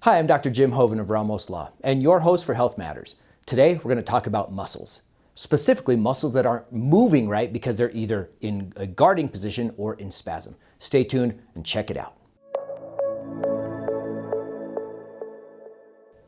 Hi, I'm Dr. Jim Hoven of Ramos Law, and your host for Health Matters. Today, we're going to talk about muscles, specifically muscles that aren't moving right because they're either in a guarding position or in spasm. Stay tuned and check it out.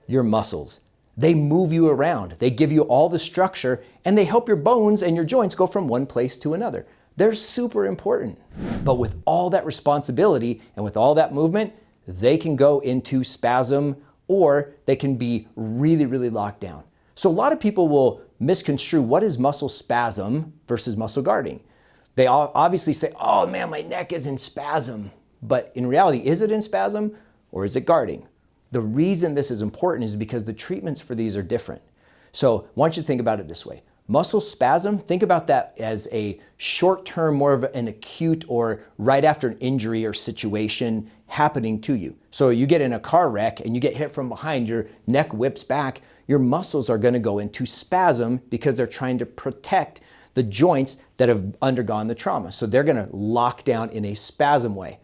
Your muscles, they move you around. They give you all the structure, and they help your bones and your joints go from one place to another. They're super important. But with all that responsibility and with all that movement, they can go into spasm or they can be really, really locked down. So a lot of people will misconstrue what is muscle spasm versus muscle guarding. They all obviously say, oh man, my neck is in spasm. But in reality, is it in spasm or is it guarding? The reason this is important is because the treatments for these are different. So I want you to think about it this way. Muscle spasm, think about that as a short-term, more of an acute or right after an injury or situation happening to you. So you get in a car wreck and you get hit from behind, your neck whips back, your muscles are going to go into spasm because they're trying to protect the joints that have undergone the trauma. So they're going to lock down in a spasm way.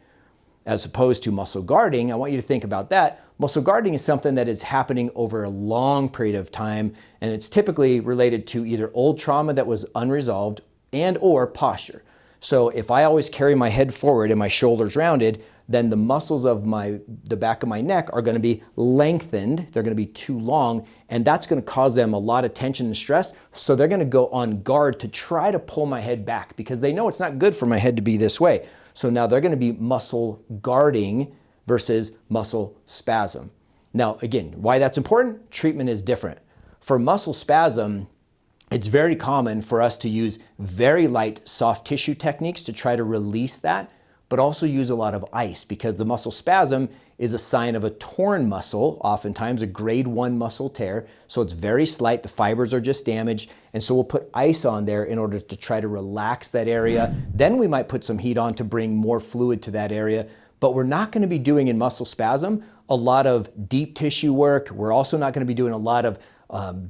As opposed to muscle guarding, I want you to think about that. Muscle guarding is something that is happening over a long period of time, and it's typically related to either old trauma that was unresolved and or posture. So if I always carry my head forward and my shoulders rounded, then the muscles of the back of my neck are going to be lengthened. They're going to be too long, and that's going to cause them a lot of tension and stress. So they're going to go on guard to try to pull my head back because they know it's not good for my head to be this way. So now they're going to be muscle guarding versus muscle spasm. Now, again, why that's important? Treatment is different. For muscle spasm, it's very common for us to use very light soft tissue techniques to try to release that, but also use a lot of ice because the muscle spasm is a sign of a torn muscle, oftentimes a grade 1 muscle tear. So it's very slight, the fibers are just damaged. And so we'll put ice on there in order to try to relax that area. Then we might put some heat on to bring more fluid to that area. But we're not going to be doing in muscle spasm a lot of deep tissue work. We're also not going to be doing a lot of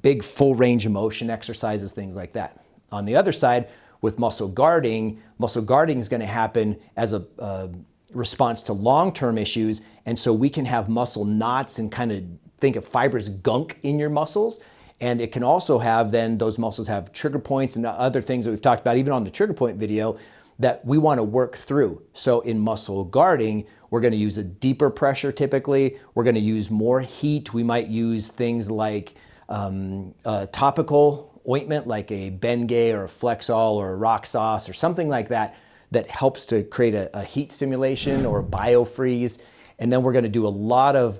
big full range of motion exercises, things like that. On the other side, with muscle guarding is going to happen as a response to long-term issues. And so we can have muscle knots and kind of think of fibrous gunk in your muscles. And it can also have then those muscles have trigger points and other things that we've talked about even on the trigger point video that we want to work through. So in muscle guarding, we're going to use a deeper pressure typically. We're going to use more heat. We might use things like topical ointment like a Bengay or a Flexol or a Rock Sauce or something like that that helps to create a heat stimulation or a biofreeze. And then we're going to do a lot of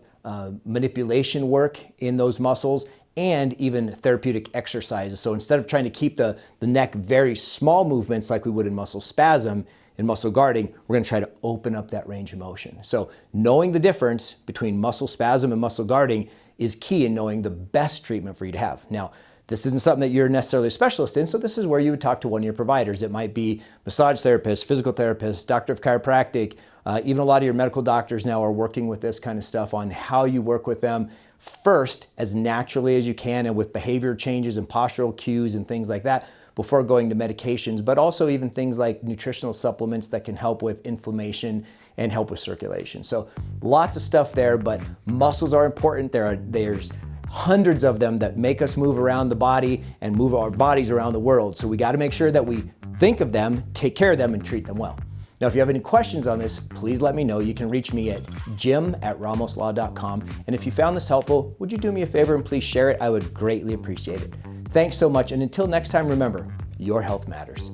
manipulation work in those muscles and even therapeutic exercises. So instead of trying to keep the neck very small movements like we would in muscle spasm, in muscle guarding, we're going to try to open up that range of motion. So knowing the difference between muscle spasm and muscle guarding is key in knowing the best treatment for you to have. Now, this isn't something that you're necessarily a specialist in, so this is where you would talk to one of your providers. It might be massage therapist, physical therapist, doctor of chiropractic. Even a lot of your medical doctors now are working with this kind of stuff on how you work with them first as naturally as you can and with behavior changes and postural cues and things like that before going to medications, but also even things like nutritional supplements that can help with inflammation and help with circulation. So lots of stuff there, but muscles are important. There's hundreds of them that make us move around the body and move our bodies around the world. So we got to make sure that we think of them, take care of them, and treat them well. Now, if you have any questions on this, please let me know. You can reach me at jim@ramoslaw.com. And if you found this helpful, would you do me a favor and please share it? I would greatly appreciate it. Thanks so much. And until next time, remember, your health matters.